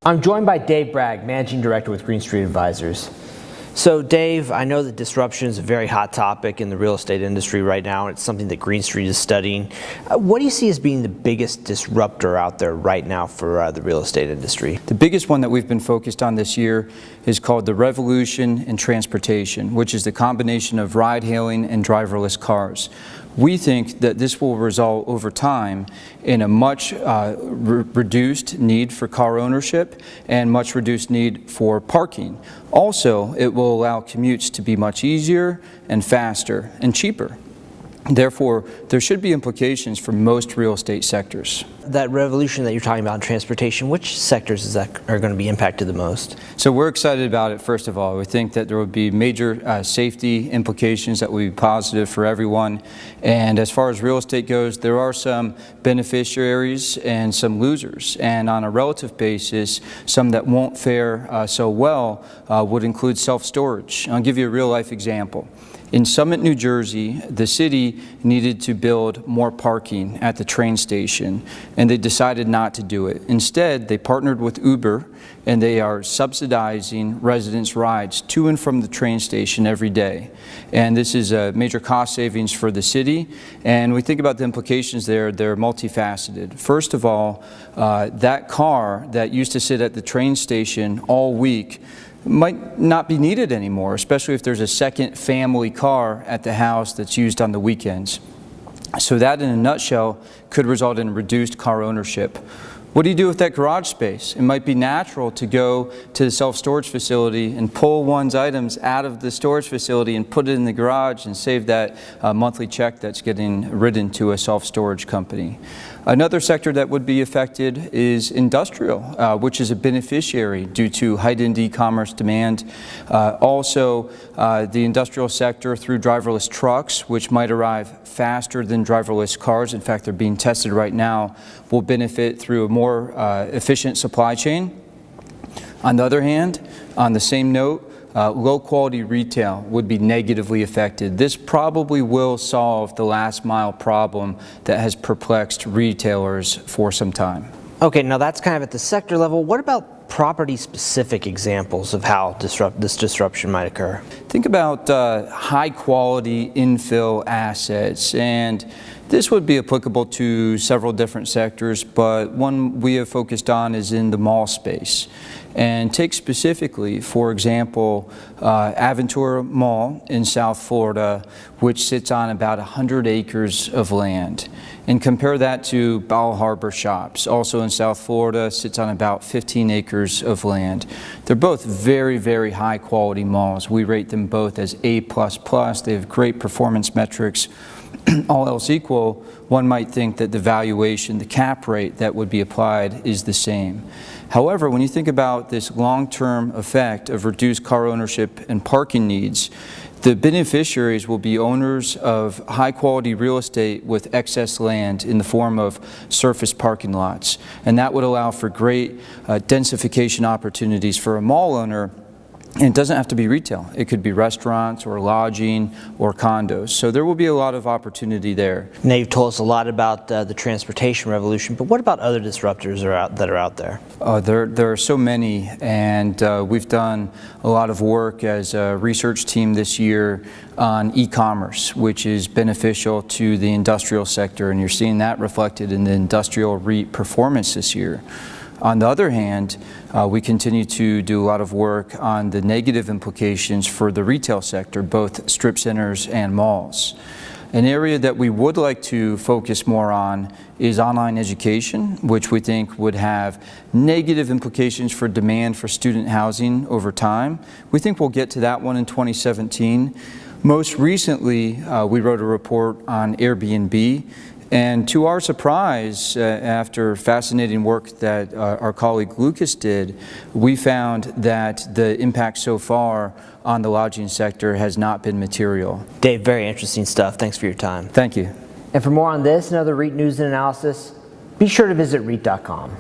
I'm joined by Dave Bragg, Managing Director with Green Street Advisors. So Dave, I know that disruption is a very hot topic in the real estate industry right now, and it's something that Green Street is studying. What do you see as being the biggest disruptor out there right now for the real estate industry? The biggest one that we've been focused on this year is called the revolution in transportation, which is the combination of ride-hailing and driverless cars. We think that this will result over time in a much reduced need for car ownership and much reduced need for parking. Also, it will allow commutes to be much easier and faster and cheaper. Therefore, there should be implications for most real estate sectors. That revolution that you're talking about in transportation, which sectors are going to be impacted the most? So we're excited about it, first of all. We think that there will be major safety implications that will be positive for everyone. And as far as real estate goes, there are some beneficiaries and some losers. And on a relative basis, some that won't fare so well would include self-storage. I'll give you a real-life example. In Summit, New Jersey, the city needed to build more parking at the train station, and they decided not to do it. Instead, they partnered with Uber, and they are subsidizing residents' rides to and from the train station every day. And this is a major cost savings for the city, and we think about the implications there. They're multifaceted. First of all, that car that used to sit at the train station all week might not be needed anymore, especially if there's a second family car at the house that's used on the weekends. So that, in a nutshell, could result in reduced car ownership. What do you do with that garage space? It might be natural to go to the self-storage facility and pull one's items out of the storage facility and put it in the garage and save that monthly check that's getting written to a self-storage company. Another sector that would be affected is industrial, which is a beneficiary due to heightened e-commerce demand. Also, the industrial sector through driverless trucks, which might arrive faster than driverless cars. In fact, they're being tested right now, will benefit through a more efficient supply chain. On the other hand, on the same note, low-quality retail would be negatively affected. This probably will solve the last-mile problem that has perplexed retailers for some time. Okay, now that's kind of at the sector level. What about property-specific examples of how this disruption might occur? Think about high-quality infill assets, and this would be applicable to several different sectors, but one we have focused on is in the mall space. And take specifically, for example, Aventura Mall in South Florida, which sits on about 100 acres of land. And compare that to Bal Harbour Shops, also in South Florida, sits on about 15 acres of land. They're both very, very high quality malls. We rate them both as A++. They have great performance metrics. All else equal, one might think that the valuation, the cap rate that would be applied is the same. However, when you think about this long-term effect of reduced car ownership and parking needs, the beneficiaries will be owners of high-quality real estate with excess land in the form of surface parking lots. And that would allow for great densification opportunities for a mall owner. And it doesn't have to be retail. It could be restaurants or lodging or condos. So there will be a lot of opportunity there. Now you've told us a lot about the transportation revolution, but what about other disruptors that are out there? There are so many, and we've done a lot of work as a research team this year on e-commerce, which is beneficial to the industrial sector, and you're seeing that reflected in the industrial REIT performance this year. On the other hand, we continue to do a lot of work on the negative implications for the retail sector, both strip centers and malls. An area that we would like to focus more on is online education, which we think would have negative implications for demand for student housing over time. We think we'll get to that one in 2017. Most recently, we wrote a report on Airbnb. And to our surprise, after fascinating work that our colleague Lucas did, we found that the impact so far on the lodging sector has not been material. Dave, very interesting stuff. Thanks for your time. Thank you. And for more on this and other REIT news and analysis, be sure to visit REIT.com.